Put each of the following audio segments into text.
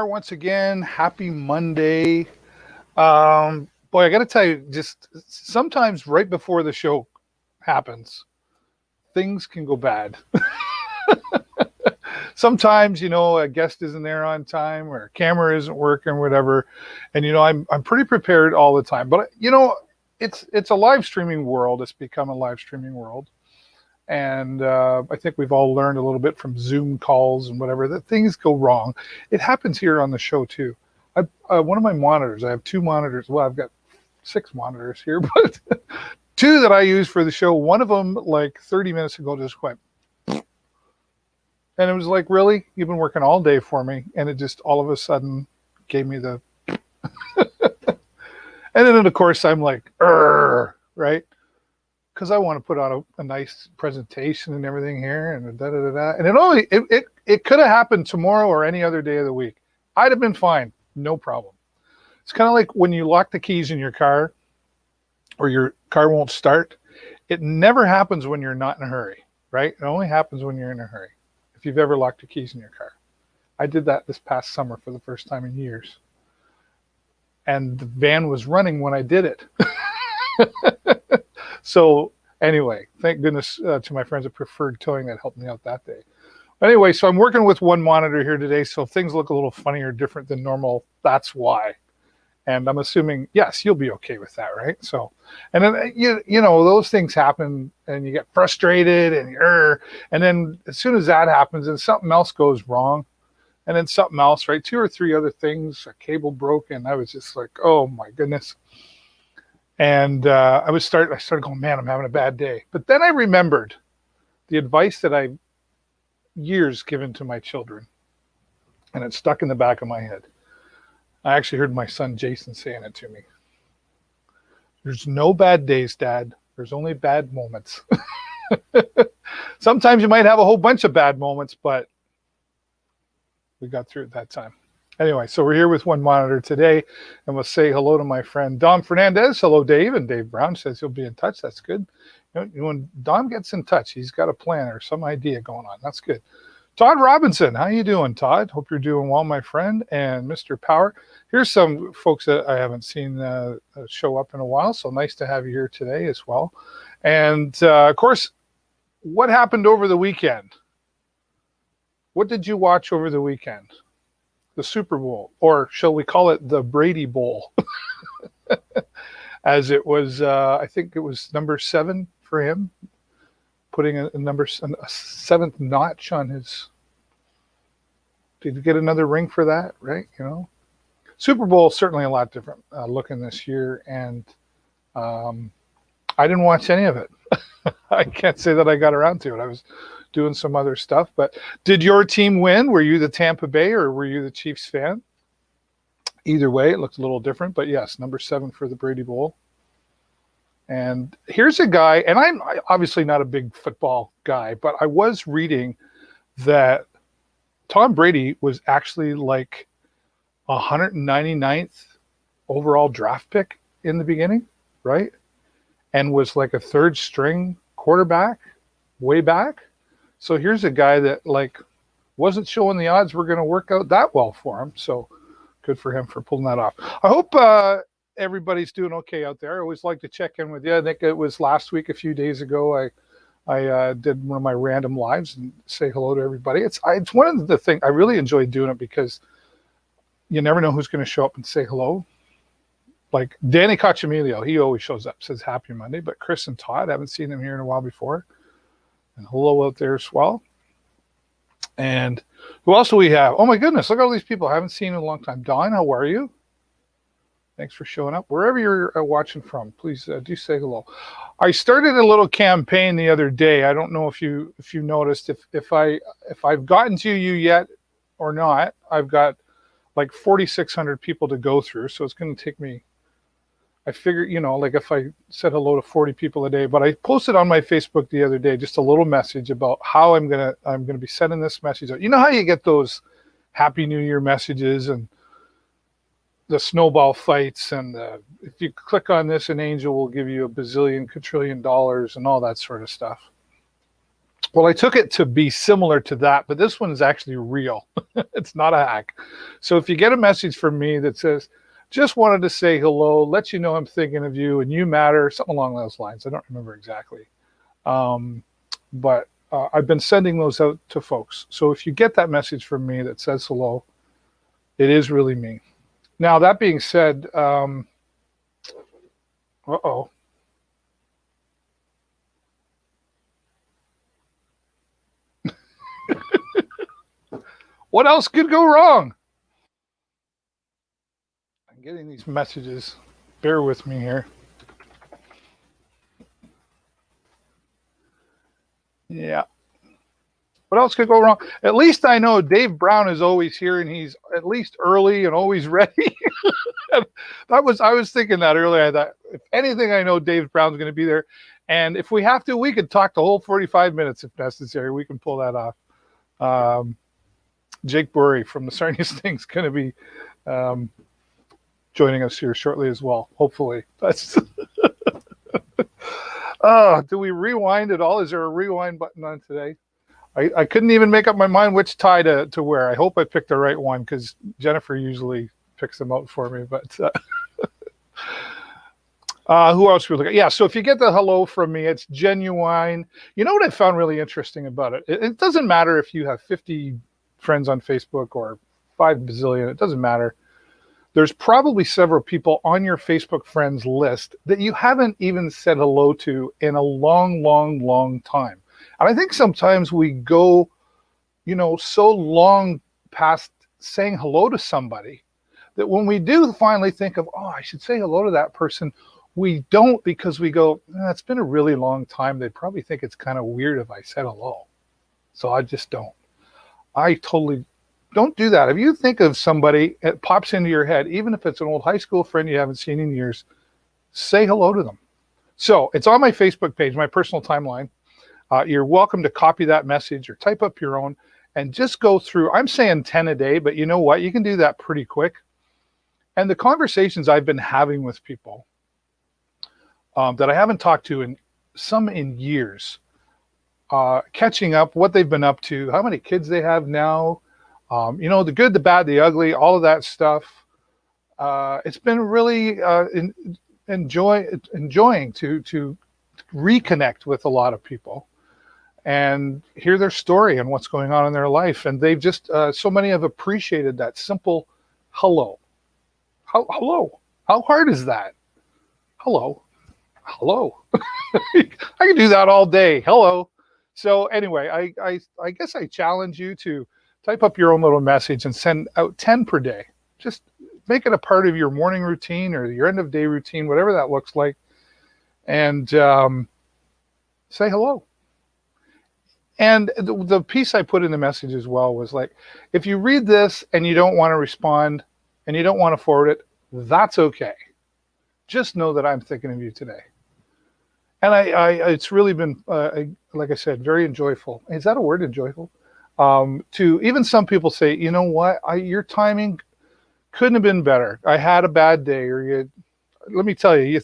are once again. Happy Monday. Boy, I got to tell you, just sometimes right before the show happens, things can go bad. Sometimes, a guest isn't there on time or a camera isn't working, whatever. And I'm pretty prepared all the time. But it's a live streaming world. It's become a live streaming world. And I think we've all learned a little bit from Zoom calls and whatever that things go wrong. It happens here on the show too. One of my monitors, I have two monitors. Well, I've got 6 monitors here, but 2 that I use for the show. One of them, like 30 minutes ago, just went. And it was like, really? You've been working all day for me. And it just all of a sudden gave me the. And then, of course, I'm like, right? Because I want to put on a nice presentation and everything here and da da da da. And it could have happened tomorrow or any other day of the week. I'd have been fine, no problem. It's kind of like when you lock the keys in your car or your car won't start. It never happens when you're not in a hurry, right? It only happens when you're in a hurry. If you've ever locked the keys in your car. I did that this past summer for the first time in years. And the van was running when I did it. So anyway, thank goodness to my friends at Preferred Towing that helped me out that day. Anyway, so I'm working with one monitor here today, so if things look a little funny or different than normal, that's why. And I'm assuming, yes, you'll be okay with that, right? So, and then, those things happen and you get frustrated and then as soon as that happens and something else goes wrong and then something else, right? 2 or 3 other things, a cable broke and I was just like, oh my goodness. And I started going, man, I'm having a bad day. But then I remembered the advice that I've years given to my children, and it stuck in the back of my head. I actually heard my son Jason saying it to me. There's no bad days, Dad. There's only bad moments. Sometimes you might have a whole bunch of bad moments, but we got through it that time. Anyway, so we're here with one monitor today, and we'll say hello to my friend Dom Fernandez. Hello, Dave. And Dave Brown says he'll be in touch. That's good. When Dom gets in touch, he's got a plan or some idea going on. That's good. Todd Robinson, how you doing, Todd? Hope you're doing well, my friend. And Mr. Power. Here's some folks that I haven't seen show up in a while, so nice to have you here today as well. And, of course, what happened over the weekend? What did you watch over the weekend? The Super Bowl, or shall we call it the Brady Bowl, as it was, I think it was number 7 for him, putting a 7th notch on his, did you get another ring for that, right? Super Bowl is certainly a lot different looking this year, and I didn't watch any of it. I can't say that I got around to it. I was doing some other stuff, but did your team win? Were you the Tampa Bay or were you the Chiefs fan? Either way, it looked a little different, but yes, number 7 for the Brady Bowl. And here's a guy, and I'm obviously not a big football guy, but I was reading that Tom Brady was actually like 199th overall draft pick in the beginning, right? And was like a 3rd string quarterback way back. So here's a guy that wasn't showing the odds were going to work out that well for him. So good for him for pulling that off. I hope everybody's doing okay out there. I always like to check in with you. I think it was last week, a few days ago, I did one of my random lives and say hello to everybody. It's one of the things I really enjoy doing it because you never know who's going to show up and say hello. Like Danny Cacciamilio, he always shows up, says happy Monday. But Chris and Todd, I haven't seen them here in a while before. And hello out there as well. And who else do we have? Oh my goodness, look at all these people I haven't seen in a long time. Don, how are you? Thanks for showing up. Wherever you're watching from, please do say hello. I started a little campaign the other day. I don't know if you noticed if I've gotten to you yet or not. I've got like 4,600 people to go through, so it's going to take me. I figure, if I said hello to 40 people a day, but I posted on my Facebook the other day just a little message about how I'm gonna be sending this message out. You know how you get those Happy New Year messages and the snowball fights, and if you click on this, an angel will give you a bazillion, quadrillion dollars and all that sort of stuff. Well, I took it to be similar to that, but this one is actually real. It's not a hack. So if you get a message from me that says, just wanted to say hello, let you know I'm thinking of you and you matter, something along those lines. I don't remember exactly. But I've been sending those out to folks. So if you get that message from me that says hello, it is really me. Now, that being said, uh-oh. What else could go wrong? I'm getting these messages. Bear with me here. Yeah. What else could go wrong? At least I know Dave Brown is always here and he's at least early and always ready. I was thinking that earlier. I thought, if anything, I know Dave Brown's going to be there. And if we have to, we could talk the whole 45 minutes if necessary. We can pull that off. Jake Burry from the Sarnia Sting is going to be joining us here shortly as well, hopefully. That's do we rewind at all? Is there a rewind button on today? I couldn't even make up my mind which tie to wear. I hope I picked the right one because Jennifer usually picks them out for me. But who else we look at? Yeah, so if you get the hello from me, it's genuine. You know what I found really interesting about it? It doesn't matter if you have 50 friends on Facebook or 5 bazillion. It doesn't matter. There's probably several people on your Facebook friends list that you haven't even said hello to in a long, long, long time. And I think sometimes we go, so long past saying hello to somebody that when we do finally think of, I should say hello to that person, we don't, because we go, it's been a really long time. They'd probably think it's kind of weird if I said hello. So I just don't. I totally don't do that. If you think of somebody, it pops into your head, even if it's an old high school friend you haven't seen in years, say hello to them. So it's on my Facebook page, my personal timeline. You're welcome to copy that message or type up your own and just go through. I'm saying 10 a day, but you know what? You can do that pretty quick. And the conversations I've been having with people that I haven't talked to in years, catching up, what they've been up to, how many kids they have now, the good, the bad, the ugly, all of that stuff. It's been really enjoying to reconnect with a lot of people and hear their story and what's going on in their life. And they've just, so many have appreciated that simple hello. Hello. How hard is that? Hello. I can do that all day. Hello. So anyway, I guess I challenge you to type up your own little message and send out 10 per day. Just make it a part of your morning routine or your end of day routine, whatever that looks like. And say hello. And the piece I put in the message as well was like, if you read this and you don't want to respond and you don't want to forward it, that's okay. Just know that I'm thinking of you today. And it's really been, like I said, very enjoyable. Is that a word, enjoyable? To even some people say, you know what, your timing couldn't have been better. I had a bad day, or let me tell you,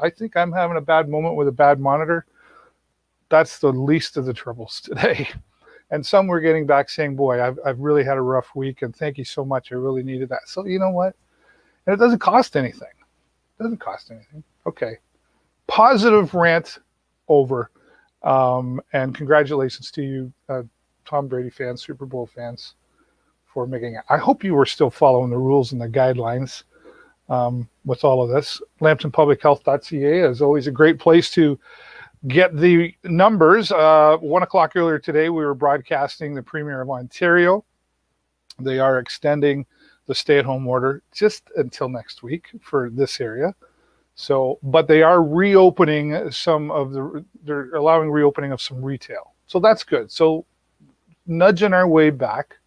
I think I'm having a bad moment with a bad monitor. That's the least of the troubles today. And some were getting back saying, boy, I've really had a rough week and thank you so much. I really needed that. So you know what? And it doesn't cost anything. Okay. Positive rant over. And congratulations to you, Tom Brady fans, Super Bowl fans, for making it. I hope you were still following the rules and the guidelines with all of this. LambtonPublicHealth.ca is always a great place to get the numbers. 1 o'clock earlier today, we were broadcasting the Premier of Ontario. They are extending the stay-at-home order just until next week for this area. So, but they are reopening they're allowing reopening of some retail. So that's good. So nudging our way back.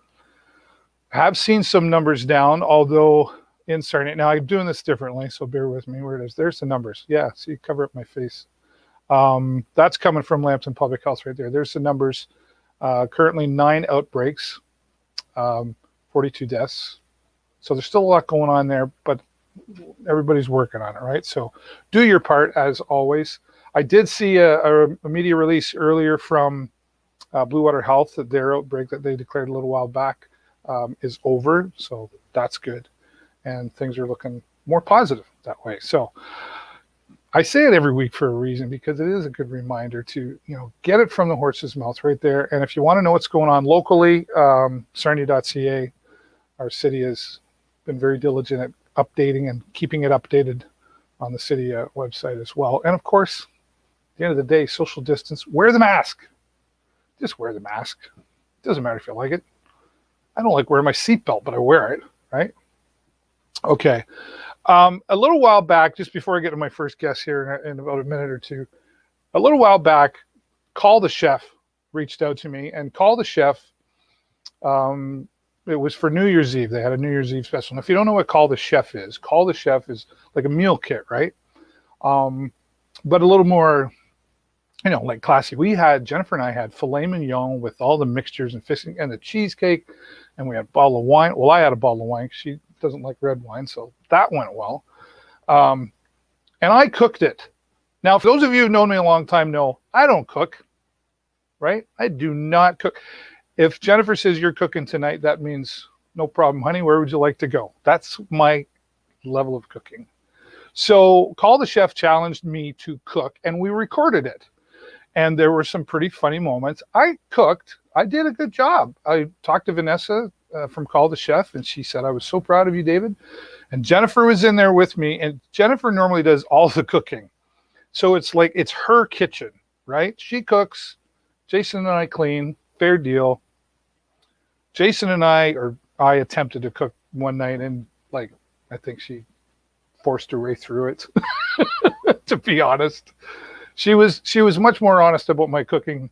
Have seen some numbers down, although in Sarnia, now I'm doing this differently, so bear with me where it is. There's the numbers. Yeah, see, cover up my face. That's coming from Lambton Public Health right there. There's the numbers. Currently 9 outbreaks, 42 deaths. So there's still a lot going on there, but everybody's working on it, right? So do your part as always. I did see a media release earlier from Blue Water Health, their outbreak that they declared a little while back, is over. So that's good. And things are looking more positive that way. So I say it every week for a reason, because it is a good reminder to, get it from the horse's mouth right there. And if you want to know what's going on locally, Sarnia.ca, our city has been very diligent at updating and keeping it updated on the city website as well. And of course, at the end of the day, social distance, wear the mask. Just wear the mask. It doesn't matter if you like it. I don't like wearing my seatbelt, but I wear it, right? Okay. A little while back, just before I get to my first guest here in about a minute or two, a little while back, Call the Chef reached out to me, and Call the Chef, it was for New Year's Eve. They had a New Year's Eve special. And if you don't know what Call the Chef is like a meal kit, right? But a little more, like classy. Jennifer and I had filet mignon with all the mixtures and fixing and the cheesecake, and we had a bottle of wine. Well, I had a bottle of wine. She doesn't like red wine, so that went well. And I cooked it. Now, for those of you who've known me a long time know I don't cook, right? I do not cook. If Jennifer says you're cooking tonight, that means no problem, honey. Where would you like to go? That's my level of cooking. So Call the Chef challenged me to cook, and we recorded it. And there were some pretty funny moments. I cooked. I did a good job. I talked to Vanessa from Call the Chef, and she said, I was so proud of you, David. And Jennifer was in there with me, and Jennifer normally does all the cooking. So it's like it's her kitchen, right? She cooks, Jason and I clean, fair deal. Jason and I attempted to cook one night, and I think she forced her way through it, to be honest. She was much more honest about my cooking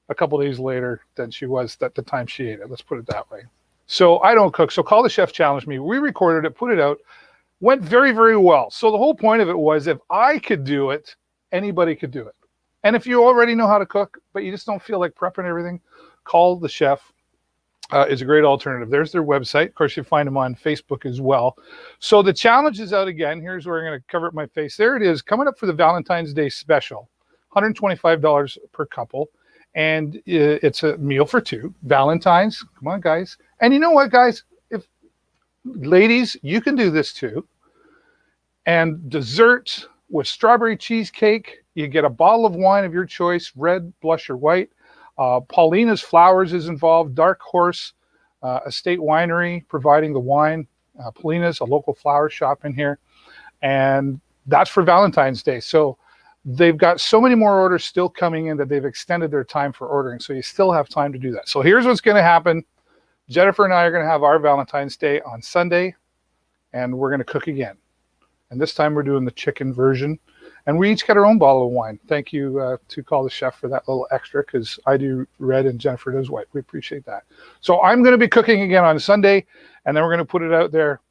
a couple days later than she was at the time she ate it. Let's put it that way. So I don't cook. So Call the Chef challenged me. We recorded it, put it out, went very, very well. So the whole point of it was, if I could do it, anybody could do it. And if you already know how to cook, but you just don't feel like prepping everything, Call the Chef is a great alternative. There's their website. Of course, you find them on Facebook as well. So the challenge is out again. Here's where I'm going to cover up my face. There it is, coming up for the Valentine's Day special, $125 per couple. And it's a meal for two. Valentines, come on, guys. And you know what, guys? If ladies, you can do this too. And dessert with strawberry cheesecake. You get a bottle of wine of your choice, red, blush, or white. Paulina's Flowers is involved. Dark Horse Estate Winery providing the wine. Paulina's, a local flower shop in here. And that's for Valentine's Day. So they've got so many more orders still coming in that they've extended their time for ordering. So you still have time to do that. So here's what's going to happen. Jennifer and I are going to have our Valentine's Day on Sunday, and we're going to cook again. And this time we're doing the chicken version. And we each get our own bottle of wine. Thank you to Call the Chef for that little extra, because I do red and Jennifer does white. We appreciate that. So I'm going to be cooking again on Sunday, and then we're going to put it out there.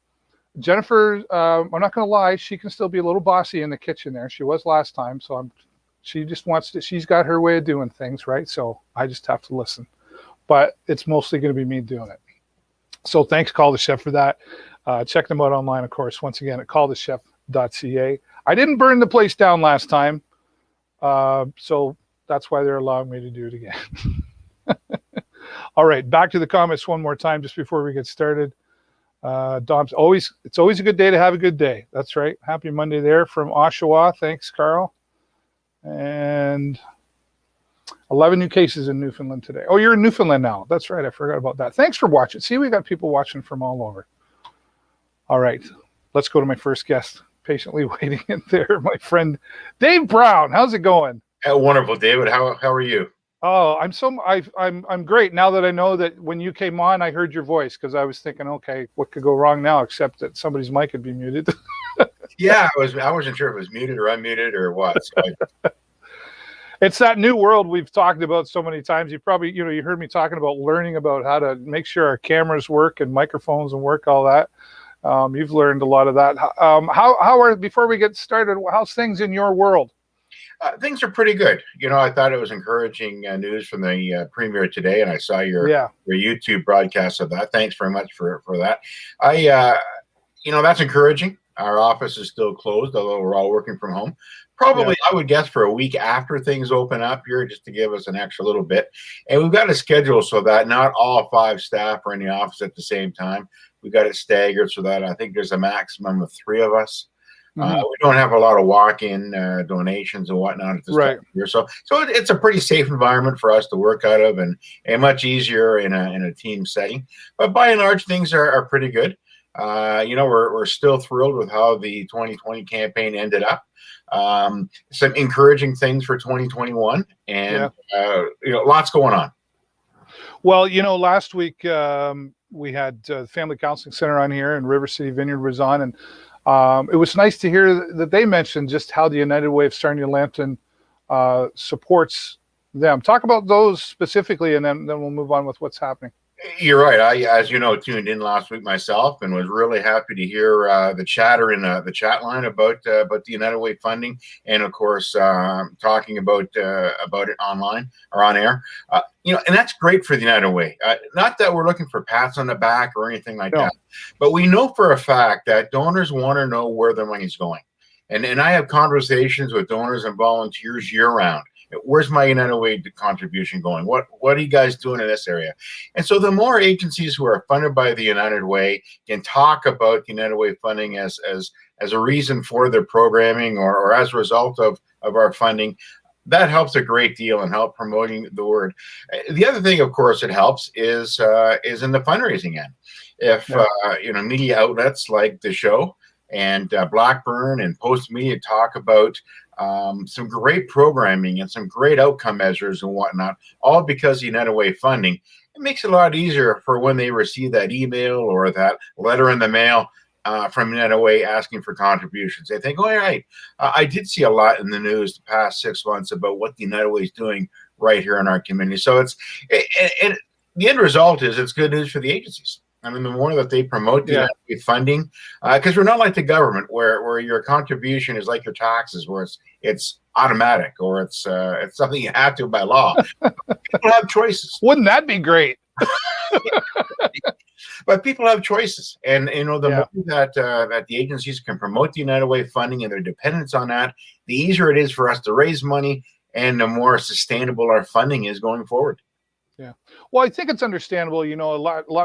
Jennifer, I'm not going to lie, she can still be a little bossy in the kitchen there. She was last time, so she just wants to, she's got her way of doing things, right? So I just have to listen. But it's mostly going to be me doing it. So thanks, Call the Chef, for that. Check them out online, of course, once again at callthechef.ca. I didn't burn the place down last time, so that's why they're allowing me to do it again. All right, back to the comments one more time just before we get started. Dom's it's always a good day to have a good day. That's right. Happy Monday there from Oshawa. Thanks, Carl. And 11 new cases in Newfoundland today. Oh, you're in Newfoundland now. That's right. I forgot about that. Thanks for watching. See, we got people watching from all over. All right, let's go to my first guest. Patiently waiting in there, my friend Dave Brown. How's it going? Wonderful, David. How are you? Oh, I'm great now that I know that when you came on, I heard your voice, because I was thinking, okay, what could go wrong now except that somebody's mic could be muted. Yeah, I wasn't sure if it was muted or unmuted or what. So It's that new world we've talked about so many times. You probably, you heard me talking about learning about how to make sure our cameras work and microphones and work, all that. You've learned a lot of that. Before we get started, how's things in your world? Things are pretty good. I thought it was encouraging news from the premiere today, and I saw your YouTube broadcast of that. Thanks very much for that. That's encouraging. Our office is still closed, although we're all working from home. Probably, I would guess, for a week after things open up here, just to give us an extra little bit. And we've got a schedule so that not all 5 staff are in the office at the same time. We've got it staggered so that I think there's a maximum of 3 of us. We don't have a lot of walk-in donations and whatnot at this time of year, so it's a pretty safe environment for us to work out of, and much easier in a team setting. But by and large, things are pretty good. We're still thrilled with how the 2020 campaign ended up. Some encouraging things for 2021, and lots going on. Well, last week we had Family Counseling Center on here, and River City Vineyard was on, and it was nice to hear that they mentioned just how the United Way of Sarnia-Lambton supports them. Talk about those specifically, and then we'll move on with what's happening. You're right. I, as you know, tuned in last week myself and was really happy to hear the chatter in the chat line about the United Way funding, and of course talking about it online or on air. And that's great for the United Way. Not that we're looking for pats on the back or anything like that, but we know for a fact that donors want to know where their money's going, and I have conversations with donors and volunteers year round. Where's my United Way contribution going? What are you guys doing in this area? And so the more agencies who are funded by the United Way can talk about the United Way funding as a reason for their programming or as a result of our funding, that helps a great deal in help promoting the word. The other thing, of course, it helps is in the fundraising end. If media outlets like the show and Blackburn and Post Media talk about some great programming and some great outcome measures and whatnot, all because of United Way funding, it makes it a lot easier for when they receive that email or that letter in the mail from United Way asking for contributions. They think, all right, I did see a lot in the news the past 6 months about what the United Way is doing right here in our community. So and the end result is it's good news for the agencies. I mean, the more that they promote the United Way funding, because we're not like the government where your contribution is like your taxes, where it's automatic or it's something you have to by law. People have choices. Wouldn't that be great? But people have choices, and the more that the agencies can promote the United Way funding and their dependence on that, the easier it is for us to raise money, and the more sustainable our funding is going forward. Yeah. Well, I think it's understandable.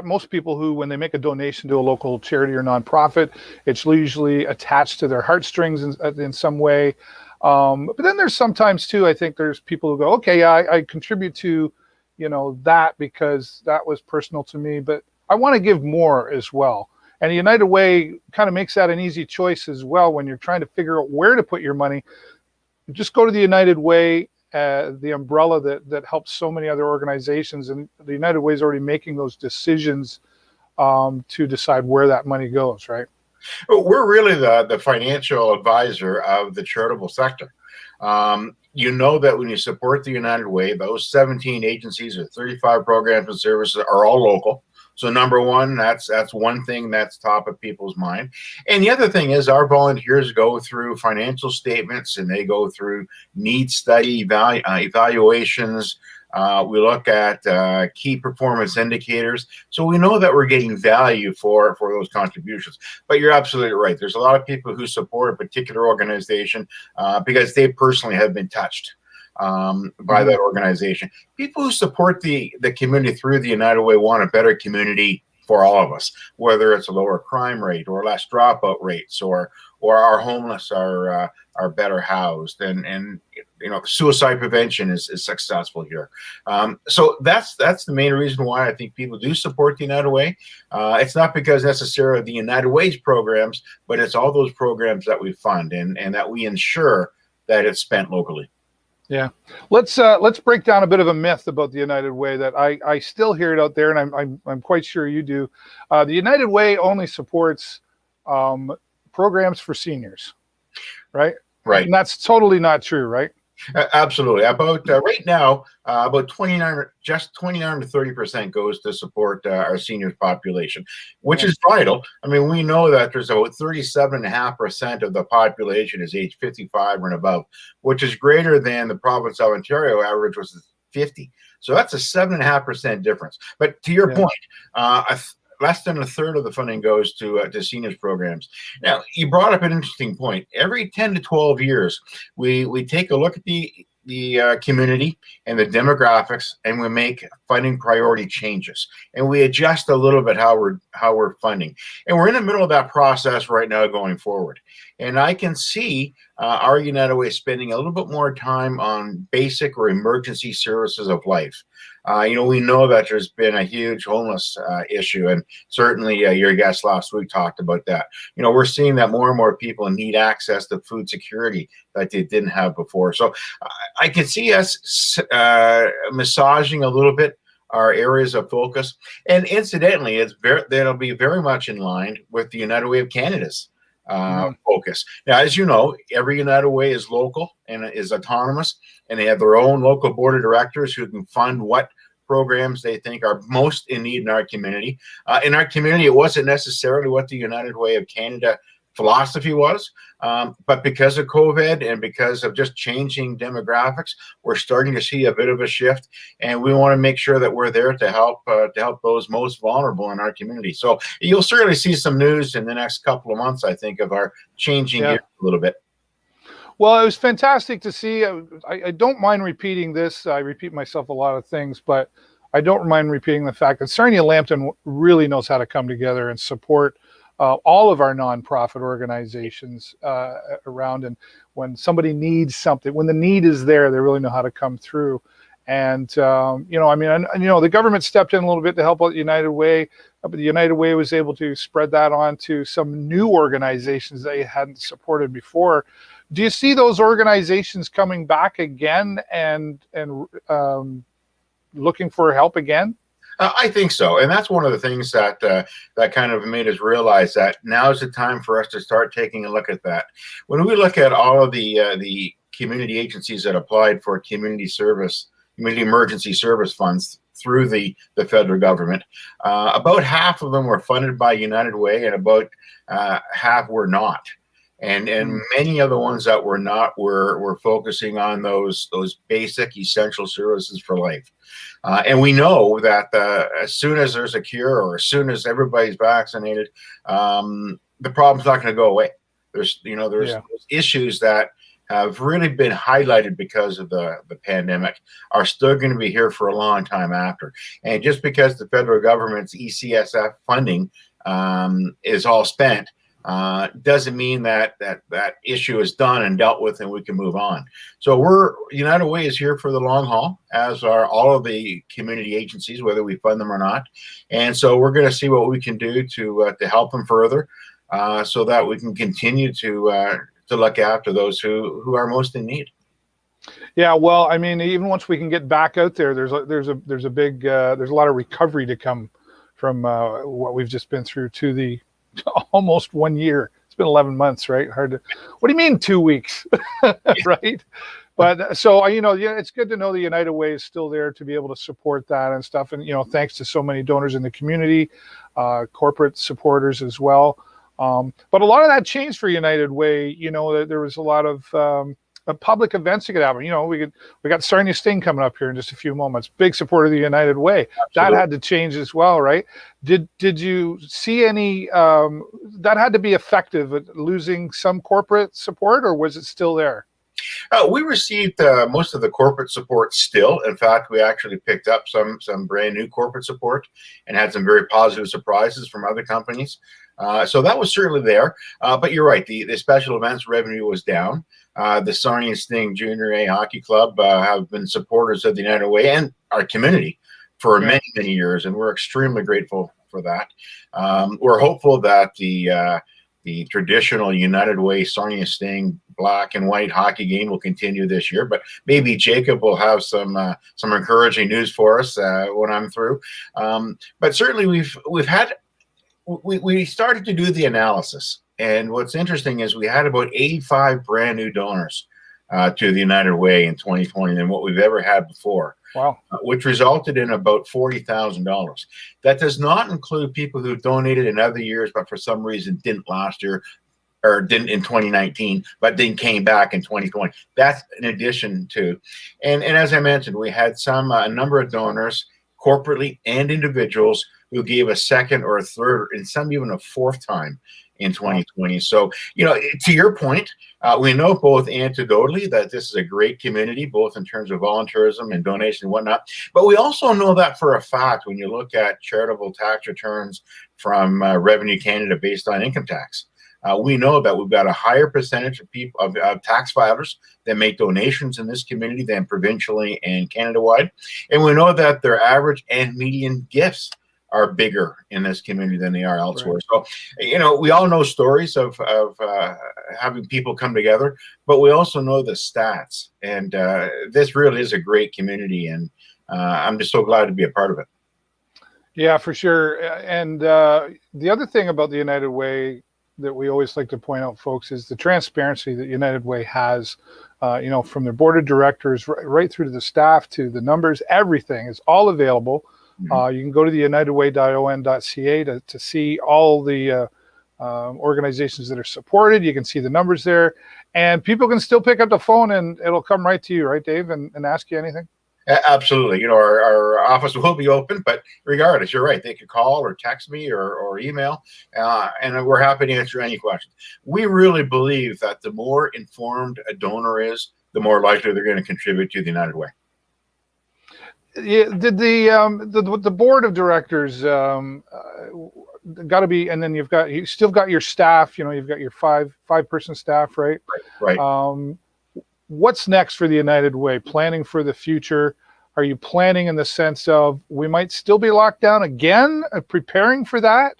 Most people who, when they make a donation to a local charity or nonprofit, it's usually attached to their heartstrings in some way. But then there's sometimes too, I think there's people who go, okay, I contribute to, that because that was personal to me, but I want to give more as well. And the United Way kind of makes that an easy choice as well when you're trying to figure out where to put your money. Just go to the United Way. The umbrella that helps so many other organizations, and the United Way is already making those decisions to decide where that money goes, right? We're really the financial advisor of the charitable sector. That when you support the United Way, those 17 agencies or 35 programs and services are all local. So number one, that's one thing that's top of people's mind. And the other thing is our volunteers go through financial statements and they go through needs study evaluations. We look at key performance indicators. So we know that we're getting value for those contributions. But you're absolutely right. There's a lot of people who support a particular organization because they personally have been touched by that organization. People who support the community through the United Way want a better community for all of us, whether it's a lower crime rate or less dropout rates, or our homeless are better housed, and suicide prevention is successful here. So that's the main reason why I think people do support the United Way. It's not because necessarily the United Way's programs, but it's all those programs that we fund and that we ensure that it's spent locally. Yeah, let's break down a bit of a myth about the United Way that I still hear it out there, and I'm quite sure you do. The United Way only supports programs for seniors, right? Right. And that's totally not true, right? Absolutely. About right now, about 29 to 30% goes to support our seniors population, which is vital. I mean, we know that there's about 37.5% of the population is age 55 and above, which is greater than the province of Ontario average, which is 50. So that's a 7.5% difference. But to your point, less than a third of the funding goes to seniors programs. Now, you brought up an interesting point. Every 10 to 12 years, we take a look at the community and the demographics, and we make funding priority changes, and we adjust a little bit how we're funding. And we're in the middle of that process right now going forward. And I can see our United Way spending a little bit more time on basic or emergency services of life. We know that there's been a huge homeless issue, and certainly your guest last week talked about that. We're seeing that more and more people need access to food security that they didn't have before. So I can see us massaging a little bit our areas of focus. And incidentally, that'll be very much in line with the United Way of Canada's focus. Now, as you know, every United Way is local and is autonomous, and they have their own local board of directors who can fund what programs they think are most in need in our community. In our community, it wasn't necessarily what the United Way of Canada philosophy was, but because of COVID and because of just changing demographics, we're starting to see a bit of a shift, and we want to make sure that we're there to help those most vulnerable in our community. So you'll certainly see some news in the next couple of months, I think, of our changing gears a little bit. Well, it was fantastic to see. I don't mind repeating this. I repeat myself a lot of things, but I don't mind repeating the fact that Sarnia-Lambton really knows how to come together and support all of our nonprofit organizations around. And when somebody needs something, when the need is there, they really know how to come through. And, the government stepped in a little bit to help out the United Way, but the United Way was able to spread that on to some new organizations they hadn't supported before. Do you see those organizations coming back again and looking for help again? I think so, and that's one of the things that kind of made us realize that now is the time for us to start taking a look at that. When we look at all of the community agencies that applied for community emergency service funds through the federal government, about half of them were funded by United Way, and about half were not. And many of the ones that were not were focusing on those basic essential services for life. And we know that as soon as there's a cure, or as soon as everybody's vaccinated, the problem's not going to go away. There's issues that have really been highlighted because of the pandemic are still going to be here for a long time after. And just because the federal government's ECSF funding is all spent, doesn't mean that issue is done and dealt with and we can move on. So United Way is here for the long haul, as are all of the community agencies, whether we fund them or not. And so we're going to see what we can do to help them further, so that we can continue to look after those who are most in need. Yeah, well, I mean, even once we can get back out there, there's a lot of recovery to come from what we've just been through to the almost 1 year. It's been 11 months, right? What do you mean 2 weeks? Right? But so, it's good to know the United Way is still there to be able to support that and stuff. And, thanks to so many donors in the community, corporate supporters as well. But a lot of that changed for United Way. There was a lot of public events that could happen. We got Sarania Sting coming up here in just a few moments. Big supporter of the United Way. Absolutely. That had to change as well, right? Did you see any that had to be effective at losing some corporate support, or was it still there? We received most of the corporate support still. In fact, we actually picked up some brand new corporate support and had some very positive surprises from other companies. So that was certainly there. But you're right, the special events revenue was down. The Sarnia Sting Junior A Hockey Club have been supporters of the United Way and our community for many, many years, and we're extremely grateful for that. We're hopeful that the traditional United Way Sarnia Sting black and white hockey game will continue this year, but maybe Jacob will have some encouraging news for us when I'm through. But certainly we started to do the analysis, and what's interesting is we had about 85 brand new donors to the United Way in 2020 than what we've ever had before. Wow. Which resulted in about $40,000. That does not include people who donated in other years, but for some reason didn't last year, or didn't in 2019, but then came back in 2020. That's in addition to, and as I mentioned, we had a number of donors, corporately and individuals, who gave a second or a third, and some even a fourth time in 2020. So, to your point, we know both anecdotally that this is a great community, both in terms of volunteerism and donation and whatnot. But we also know that for a fact when you look at charitable tax returns from Revenue Canada based on income tax. We know that we've got a higher percentage of people of tax filers that make donations in this community than provincially and Canada-wide. And we know that their average and median gifts are bigger in this community than they are elsewhere. Right. So, we all know stories of having people come together, but we also know the stats. And this really is a great community, and I'm just so glad to be a part of it. Yeah, for sure. And the other thing about the United Way that we always like to point out, folks, is the transparency that United Way has, from their board of directors right through to the staff to the numbers. Everything is all available. Mm-hmm. You can go to the unitedway.on.ca to see all the organizations that are supported. You can see the numbers there, and people can still pick up the phone and it'll come right to you, right, Dave, and ask you anything. Absolutely. Our office will be open, but regardless, you're right. They could call or text me or email, and we're happy to answer any questions. We really believe that the more informed a donor is, the more likely they're going to contribute to the United Way. Yeah, did the board of directors got to be, and then you still got your staff. You've got your five-person staff, right? Right. What's next for the United Way? Planning for the future? Are you planning in the sense of we might still be locked down again, preparing for that?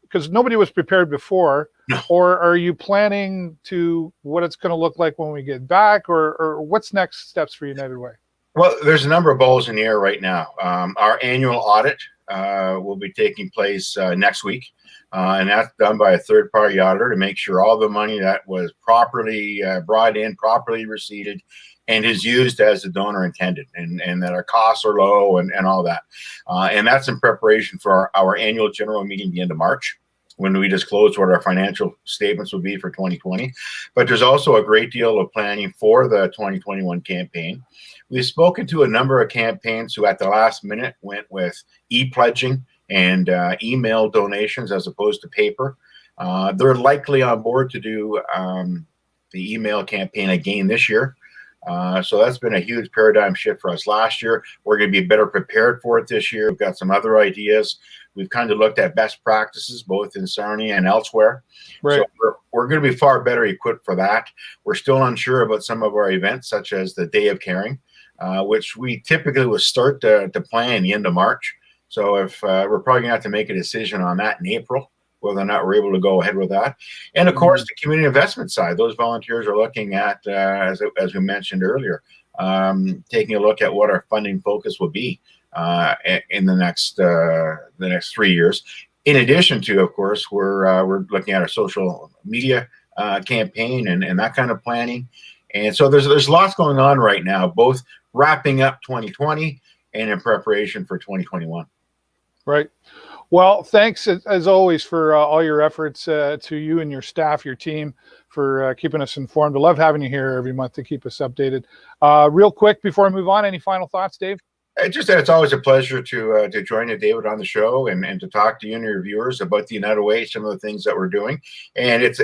Because nobody was prepared before. No. Or are you planning to what it's going to look like when we get back? Or what's next steps for United Way? Well, there's a number of balls in the air right now. Our annual audit will be taking place next week. And that's done by a third-party auditor to make sure all the money that was properly brought in, properly receipted, and is used as the donor intended, and that our costs are low and all that. And that's in preparation for our annual general meeting at the end of March, when we disclose what our financial statements will be for 2020. But there's also a great deal of planning for the 2021 campaign. We've spoken to a number of campaigns who at the last minute went with e-pledging and email donations as opposed to paper. They're likely on board to do the email campaign again this year. So that's been a huge paradigm shift for us last year. We're going to be better prepared for it this year. We've got some other ideas. We've kind of looked at best practices both in Sarnia and elsewhere. Right. So we're going to be far better equipped for that. We're still unsure about some of our events, such as the Day of Caring, which we typically would start to plan the end of March. So if we're probably going to have to make a decision on that in April, whether or not we're able to go ahead with that. And of course, the community investment side, those volunteers are looking at, as we mentioned earlier, taking a look at what our funding focus will be in the next 3 years. In addition to, of course, we're looking at our social media campaign and that kind of planning. And so there's lots going on right now, both wrapping up 2020 and in preparation for 2021. Right. Well, thanks as always for all your efforts, to you and your staff, your team, for keeping us informed. I love having you here every month to keep us updated. Real quick before I move on, any final thoughts, Dave? Just that it's always a pleasure to join you, David, on the show and to talk to you and your viewers about the United Way, some of the things that we're doing. And it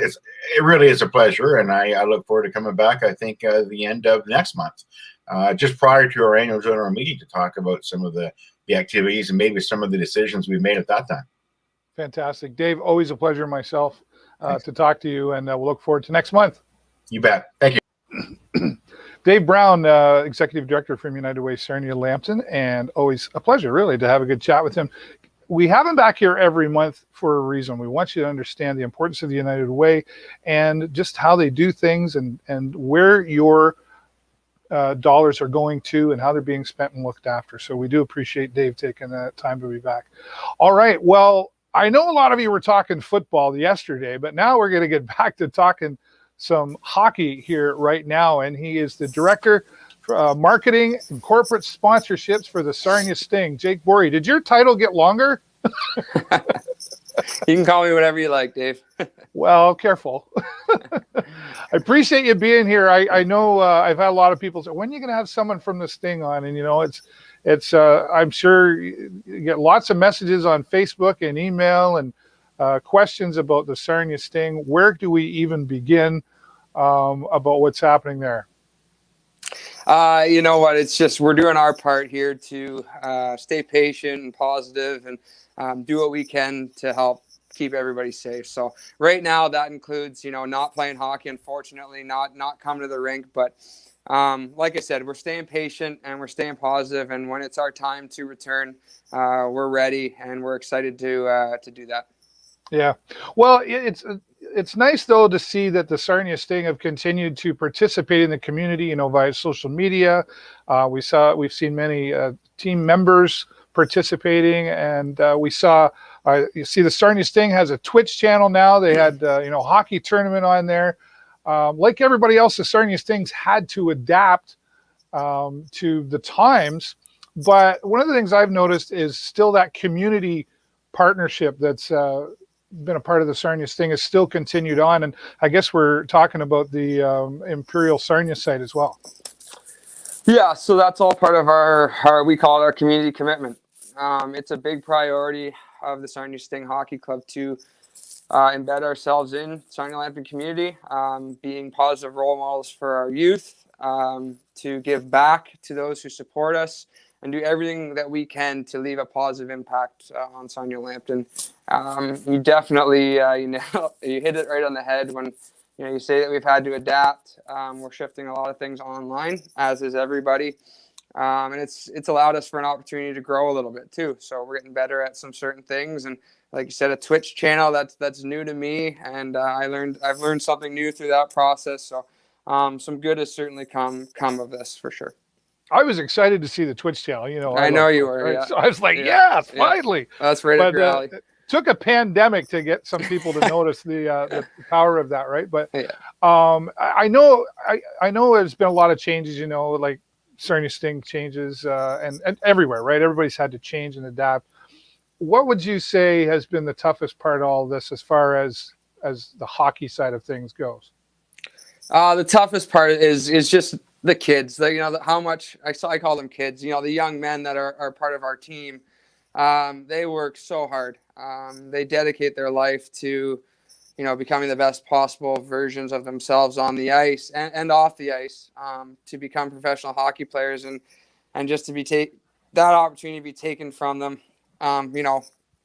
really is a pleasure, and I look forward to coming back, I think, the end of next month, just prior to our annual general meeting, to talk about some of the activities and maybe some of the decisions we've made at that time. Fantastic. Dave, always a pleasure myself to talk to you, and we'll look forward to next month. You bet. Thank you. Dave Brown, Executive Director from United Way Sarnia-Lambton, and always a pleasure, really, to have a good chat with him. We have him back here every month for a reason. We want you to understand the importance of the United Way and just how they do things and where your dollars are going to and how they're being spent and looked after. So we do appreciate Dave taking that time to be back. All right. Well, I know a lot of you were talking football yesterday, but now we're going to get back to talking some hockey here right now. And he is the Director for Marketing and Corporate Sponsorships for the Sarania Sting. Jake Borey, did your title get longer? You can call me whatever you like, Dave. Well, careful. I appreciate you being here. I know I've had a lot of people say, when are you going to have someone from the Sting on? And, I'm sure you get lots of messages on Facebook and email and questions about the Sarnia Sting. Where do we even begin about what's happening there? You know what? It's just we're doing our part here to stay patient and positive and do what we can to help keep everybody safe. So right now that includes, not playing hockey, unfortunately, not coming to the rink. But like I said, we're staying patient and we're staying positive. And when it's our time to return, we're ready and we're excited to do that. Yeah. Well, it's nice though to see that the Sarnia Sting have continued to participate in the community, via social media. We've seen many team members participating, and we saw. You see, the Sarnia Sting has a Twitch channel now. They had hockey tournament on there. Like everybody else, the Sarnia Stings had to adapt to the times. But one of the things I've noticed is still that community partnership that's been a part of the Sarnia Sting is still continued on. And I guess we're talking about the Imperial Sarnia site as well. Yeah, so that's all part of our we call it our community commitment. It's a big priority of the Sarnia Sting Hockey Club to embed ourselves in Sarnia-Lambton community, being positive role models for our youth, to give back to those who support us, and do everything that we can to leave a positive impact on Sarnia-Lambton. You definitely you hit it right on the head when you say that we've had to adapt. We're shifting a lot of things online, as is everybody. And it's allowed us for an opportunity to grow a little bit too. So we're getting better at some certain things. And like you said, a Twitch channel that's new to me, and I've learned something new through that process. So some good has certainly come of this for sure. I was excited to see the Twitch channel. I know you were. Right? Yeah. So I was like, yes, finally. That's right up your alley. Took a pandemic to get some people to notice the power of that, right? But I know there's been a lot of changes. Like Sarnia Sting changes and everywhere, right? Everybody's had to change and adapt. What would you say has been the toughest part of all this, as far as the hockey side of things goes? The toughest part is just the kids. How much I call them kids. The young men that are part of our team. They work so hard. They dedicate their life to, becoming the best possible versions of themselves on the ice and off the ice, to become professional hockey players, and just to that opportunity to be taken from them.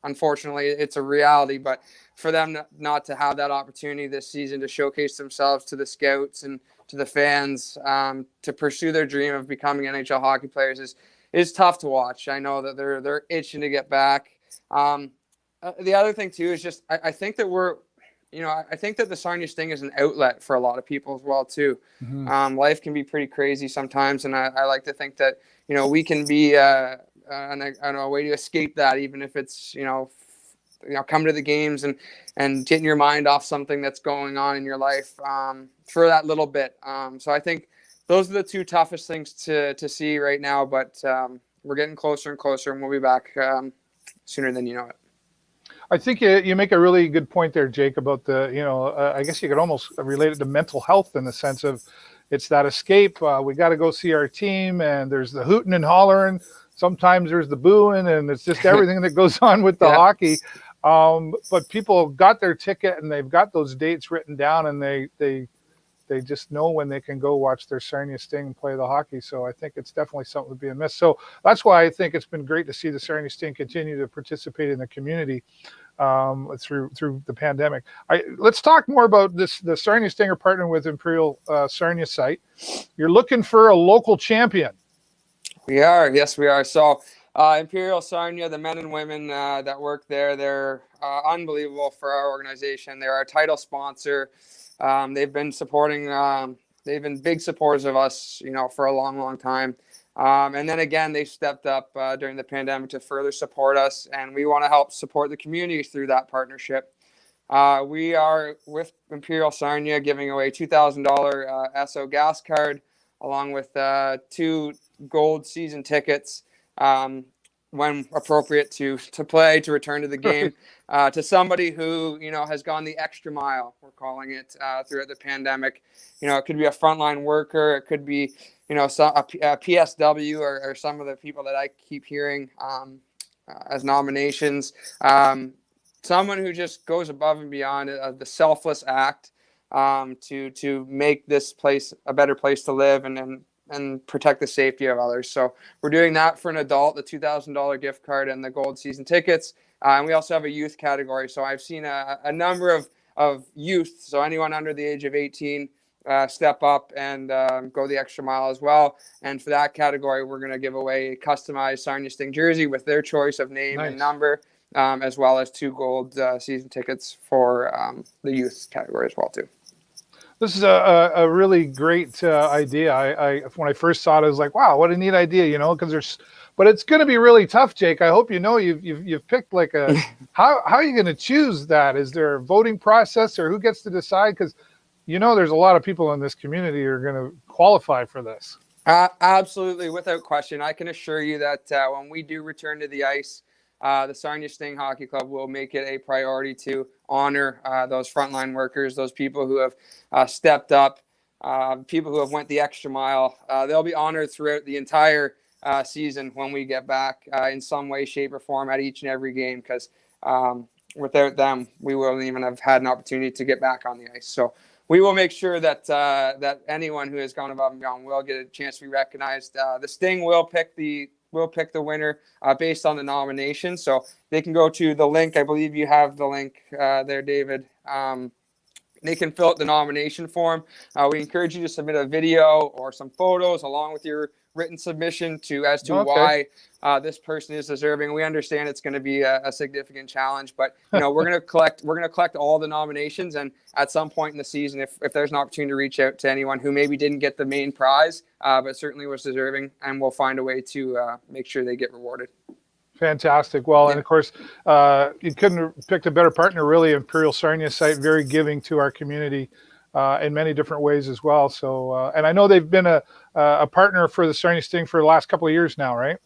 Unfortunately, it's a reality, but for them not to have that opportunity this season to showcase themselves to the scouts and to the fans, to pursue their dream of becoming NHL hockey players is tough to watch. I know that they're itching to get back. The other thing too is just I think that I think that the Sarnia Sting is an outlet for a lot of people as well too. Mm-hmm. Life can be pretty crazy sometimes, and I like to think that we can be a way to escape that, even if it's come to the games and getting your mind off something that's going on in your life for that little bit. So I think those are the two toughest things to see right now, but we're getting closer and closer, and we'll be back sooner than you know it. I think you make a really good point there, Jake, about I guess you could almost relate it to mental health, in the sense of it's that escape. We got to go see our team, and there's the hooting and hollering. Sometimes there's the booing, and it's just everything that goes on with the hockey. But people got their ticket, and they've got those dates written down, and they just know when they can go watch their Sarnia Sting play the hockey. So I think it's definitely something to be missed. So that's why I think it's been great to see the Sarnia Sting continue to participate in the community through the pandemic. Let's talk more about this. The Sarnia Sting are partnering with Imperial Sarnia Site. You're looking for a local champion. We are. Yes, we are. So Imperial Sarnia, the men and women that work there, they're unbelievable for our organization. They're our title sponsor. They've been supporting. They've been big supporters of us, for a long, long time. And then again, they stepped up during the pandemic to further support us, and we want to help support the community through that partnership. We are with Imperial Sarnia giving away $2,000 SO gas card, along with 2 gold season tickets. when appropriate to play, to return to the game, to somebody who, has gone the extra mile, we're calling it, throughout the pandemic. It could be a frontline worker. It could be, a PSW or some of the people that I keep hearing as nominations. Someone who just goes above and beyond the selfless act to make this place a better place to live and protect the safety of others. So we're doing that for an adult, the $2,000 gift card and the gold season tickets. And we also have a youth category. So I've seen a number of youth, so anyone under the age of 18, step up and go the extra mile as well. And for that category, we're going to give away a customized Sarnia Sting jersey with their choice of name and number, as well as 2 gold season tickets for the youth category as well too. This is a really great idea. I when I first saw it, I was like, wow, what a neat idea, because but it's going to be really tough, Jake. I hope you've picked like a how are you going to choose that? Is there a voting process, or who gets to decide? Because there's a lot of people in this community who are going to qualify for this. Absolutely, without question. I can assure you that when we do return to the ice, the Sarnia Sting Hockey Club will make it a priority to honor those frontline workers, those people who have stepped up, people who have went the extra mile. They'll be honored throughout the entire season when we get back in some way, shape, or form at each and every game, because without them, we wouldn't even have had an opportunity to get back on the ice. So we will make sure that that anyone who has gone above and beyond will get a chance to be recognized. The Sting will pick the winner based on the nomination. So they can go to the link. I believe you have the link there, David. They can fill out the nomination form. We encourage you to submit a video or some photos along with your written submission as to why this person is deserving. We understand it's going to be a significant challenge, but we're going to collect all the nominations, and at some point in the season, if there's an opportunity to reach out to anyone who maybe didn't get the main prize, but certainly was deserving, and we'll find a way to make sure they get rewarded. Fantastic. Well, and of course, you couldn't have picked a better partner, really. Imperial Sarnia Site, very giving to our community in many different ways as well. So, and I know they've been a partner for the Sarnia Sting for the last couple of years now, right?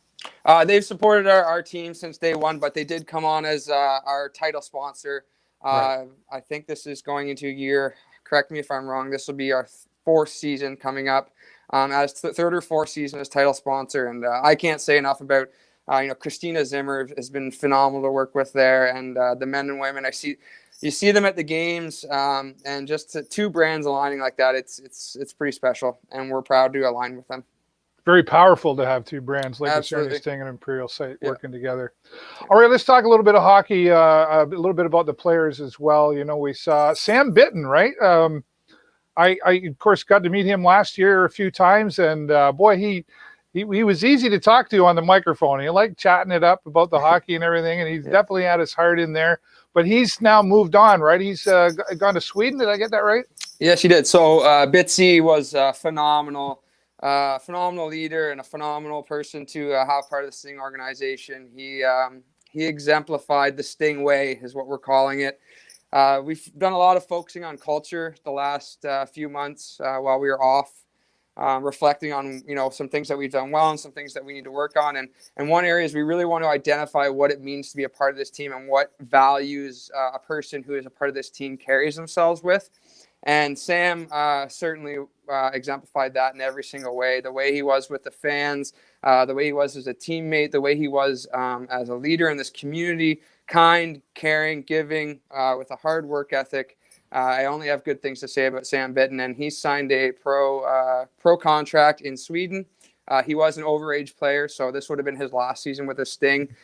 They've supported our team since day one, but they did come on as our title sponsor. Right. I think this is going into a year. Correct me if I'm wrong. This will be our 4th season coming up as the 3rd or 4th season as title sponsor. And I can't say enough about Christina Zimmer has been phenomenal to work with there, and the men and women. You see them at the games, and just 2 brands aligning like that, it's pretty special, and we're proud to align with them. Very powerful to have 2 brands like the Sarnia Sting and Imperial Site working together. All right, let's talk a little bit of hockey, a little bit about the players as well. We saw Sam Bitten, right? I of course got to meet him last year a few times, and boy, he was easy to talk to on the microphone. He liked chatting it up about the hockey and everything, and he's definitely had his heart in there. But he's now moved on, right? He's gone to Sweden. Did I get that right? Yes, he did. So Bitsy was a phenomenal leader and a phenomenal person to have part of the Sting organization. He exemplified the Sting way, is what we're calling it. We've done a lot of focusing on culture the last few months while we were off. Reflecting on some things that we've done well and some things that we need to work on, and one area is we really want to identify what it means to be a part of this team and what values a person who is a part of this team carries themselves with. And Sam certainly exemplified that in every single way. The way he was with the fans, the way he was as a teammate, the way he was as a leader in this community, kind, caring, giving, with a hard work ethic. I only have good things to say about Sam Bitten, and he signed a pro contract in Sweden. He was an overage player, so this would have been his last season with the Sting.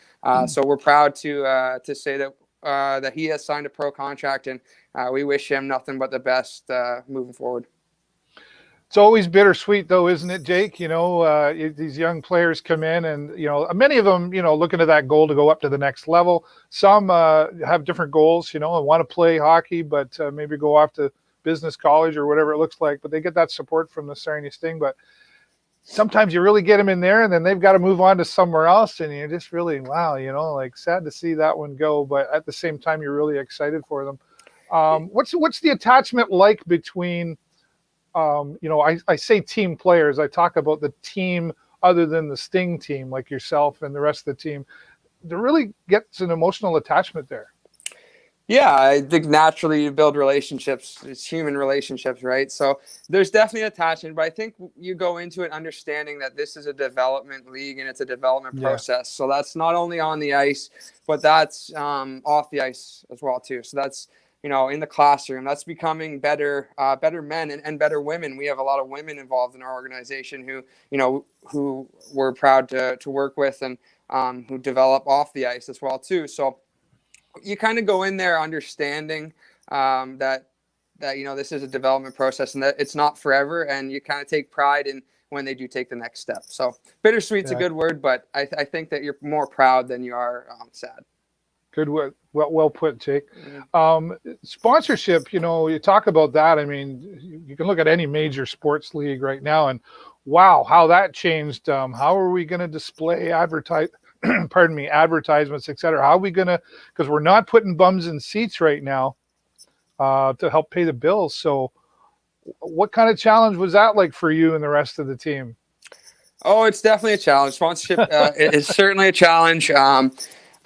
So we're proud to say that he has signed a pro contract, and we wish him nothing but the best moving forward. It's always bittersweet, though, isn't it, Jake? These young players come in, and many of them, looking at that goal to go up to the next level. Some have different goals, and want to play hockey, but maybe go off to business college or whatever it looks like. But they get that support from the Sarnia Sting. But sometimes you really get them in there, and then they've got to move on to somewhere else, and you're just really, wow, sad to see that one go. But at the same time, you're really excited for them. What's the attachment like between? I say team players. I talk about the team other than the Sting team, like yourself and the rest of the team, there really gets an emotional attachment there. Yeah, I think naturally you build relationships. It's human relationships, right? So there's definitely attachment, but I think you go into it understanding that this is a development league and it's a development process. So that's not only on the ice, but that's off the ice as well too. So that's, you know, in the classroom, that's becoming better men and better women. We have a lot of women involved in our organization who, you know, who we're proud to work with and who develop off the ice as well too. So you kind of go in there understanding that you know this is a development process and that it's not forever, and you kind of take pride in when they do take the next step. So bittersweet's a good word, but I think that you're more proud than you are sad. Good word. Well put, Jake. Sponsorship, you know, you talk about that. I mean, you can look at any major sports league right now, and wow, how that changed. How are we going to display advertisements, et cetera? How are we going to, because we're not putting bums in seats right now to help pay the bills. So what kind of challenge was that like for you and the rest of the team? Oh, it's definitely a challenge. Sponsorship is certainly a challenge.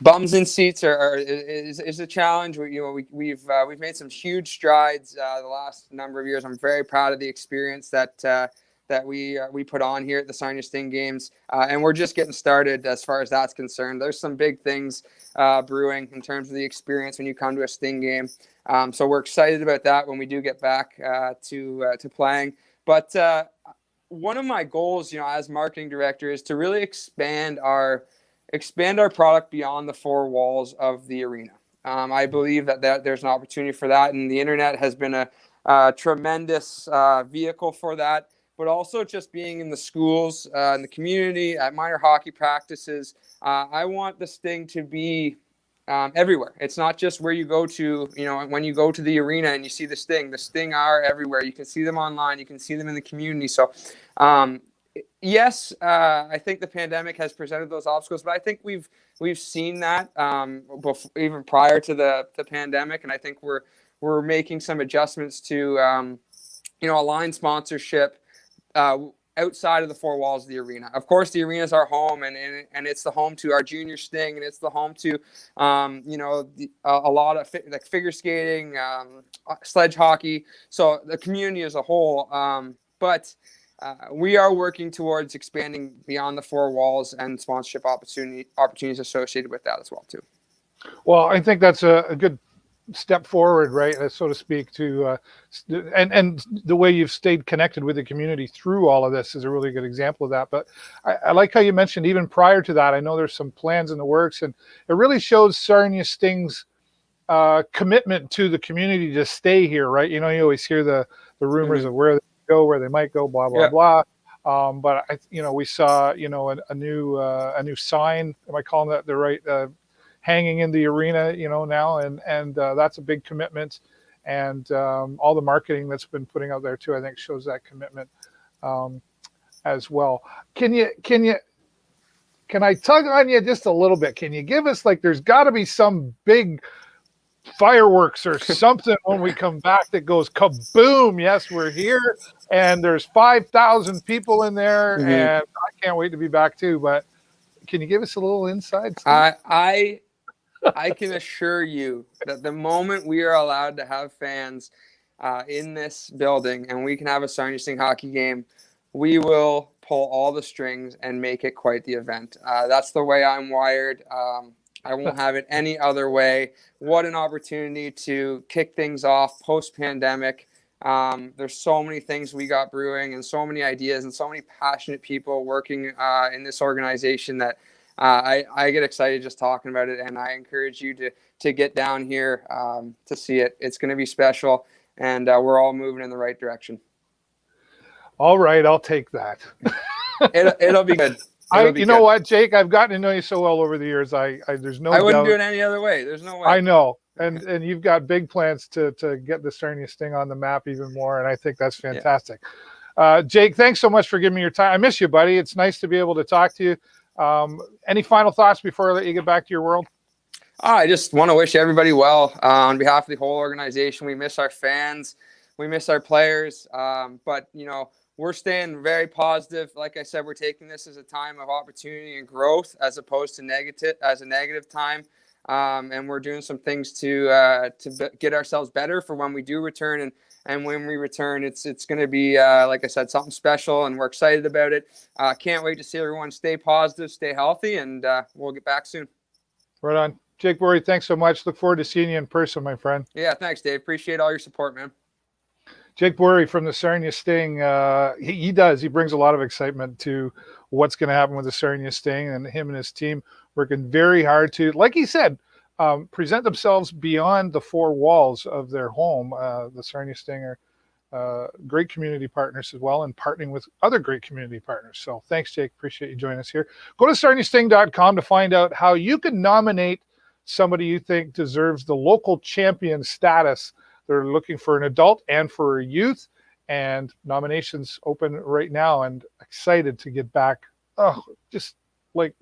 Bums in seats is a challenge. We've made some huge strides the last number of years. I'm very proud of the experience that we put on here at the Sarnia Sting games, and we're just getting started as far as that's concerned. There's some big things brewing in terms of the experience when you come to a Sting game. So we're excited about that when we do get back to playing. But one of my goals, you know, as marketing director, is to really expand our product beyond the four walls of the arena. I believe that there's an opportunity for that, and the internet has been a tremendous vehicle for that. But also just being in the schools, in the community, at minor hockey practices. I want the Sting to be everywhere. It's not just where you go to, you know, when you go to the arena and you see the Sting are everywhere. You can see them online. You can see them in the community. So, yes, I think the pandemic has presented those obstacles, but I think we've seen that even prior to the pandemic. And I think we're making some adjustments to, align sponsorship outside of the four walls of the arena. Of course, the arena is our home, and it's the home to our junior Sting, and it's the home to, a lot of figure skating, sledge hockey. So the community as a whole. But we are working towards expanding beyond the four walls and sponsorship opportunities associated with that as well too. Well, I think that's a good step forward, right, so to speak, to and the way you've stayed connected with the community through all of this is a really good example of that. But I like how you mentioned even prior to that, I know there's some plans in the works, and it really shows Sarnia Sting's commitment to the community to stay here, right? You know, you always hear the rumors of where they go, where they might go, blah blah blah. But we saw a new sign. Am I calling that the right? Hanging in the arena, now, and that's a big commitment, and all the marketing that's been putting out there too, I think, shows that commitment as well. Can I tug on you just a little bit? Can you give us, like, there's got to be some big fireworks or something when we come back that goes kaboom? Yes, we're here, and there's 5,000 people in there, and I can't wait to be back too. But can you give us a little insight? I can assure you that the moment we are allowed to have fans in this building and we can have a Sarnia Sting hockey game, we will pull all the strings and make it quite the event. That's the way I'm wired. I won't have it any other way. What an opportunity to kick things off post-pandemic. There's so many things we got brewing and so many ideas and so many passionate people working in this organization that I get excited just talking about it, and I encourage you to get down here to see it. It's going to be special, and we're all moving in the right direction. All right, I'll take that. It'll be good. You know what, Jake? I've gotten to know you so well over the years. There's no. I wouldn't doubt. do it any other way. There's no way. I know, and you've got big plans to get the Sarnia Sting on the map even more, and I think that's fantastic. Yeah. Jake, thanks so much for giving me your time. I miss you, buddy. It's nice to be able to talk to you. Any final thoughts before I let you get back to your world? I just want to wish everybody well on behalf of the whole organization. We miss our fans. We miss our players. But, we're staying very positive. Like I said, we're taking this as a time of opportunity and growth as opposed to a negative time. And we're doing some things to get ourselves better for when we do return. And when we return, it's going to be, like I said, something special, and we're excited about it. Can't wait to see everyone stay positive, stay healthy, and we'll get back soon. Right on. Jake Burry, thanks so much. Look forward to seeing you in person, my friend. Yeah, thanks, Dave. Appreciate all your support, man. Jake Burry from the Sarnia Sting, he brings a lot of excitement to what's going to happen with the Sarnia Sting, and him and his team working very hard to, like he said, present themselves beyond the four walls of their home. The Sarnia Sting are great community partners as well, and partnering with other great community partners. So thanks, Jake. Appreciate you joining us here. Go to sarniasting.com to find out how you can nominate somebody you think deserves the local champion status. They're looking for an adult and for a youth, and nominations open right now, and excited to get back. Oh, just like,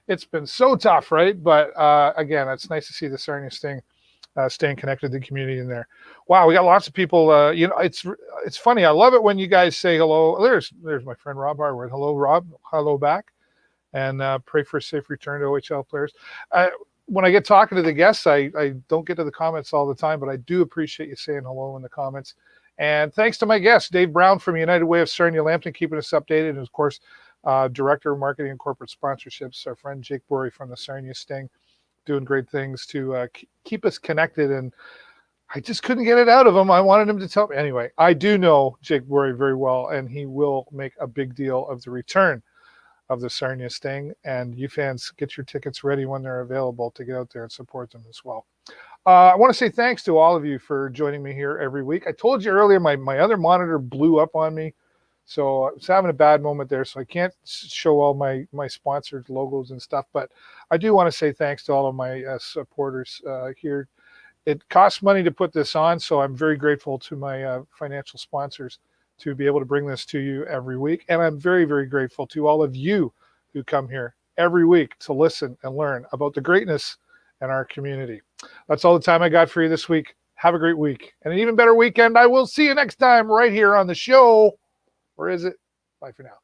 it's been so tough, right? But again, it's nice to see the Sarnia Sting staying connected to the community in there. Wow, we got lots of people. It's funny. I love it when you guys say hello. There's my friend Rob Harwood. Hello, Rob. Hello back. And pray for a safe return to OHL players. When I get talking to the guests, I don't get to the comments all the time, but I do appreciate you saying hello in the comments. And thanks to my guest, Dave Brown from United Way of Sarnia-Lambton, keeping us updated. And of course, Director of Marketing and Corporate Sponsorships, our friend Jake Burry from the Sarnia Sting, doing great things to keep us connected. And I just couldn't get it out of him. I wanted him to tell me. Anyway, I do know Jake Burry very well, and he will make a big deal of the return of the Sarnia Sting. And you fans, get your tickets ready when they're available to get out there and support them as well. I want to say thanks to all of you for joining me here every week. I told you earlier my other monitor blew up on me, so I was having a bad moment there, so I can't show all my sponsored logos and stuff. But I do want to say thanks to all of my supporters here. It costs money to put this on, so I'm very grateful to my financial sponsors to be able to bring this to you every week. And I'm very, very grateful to all of you who come here every week to listen and learn about the greatness in our community. That's all the time I got for you this week. Have a great week and an even better weekend. I will see you next time right here on the show. Or is it? Bye for now.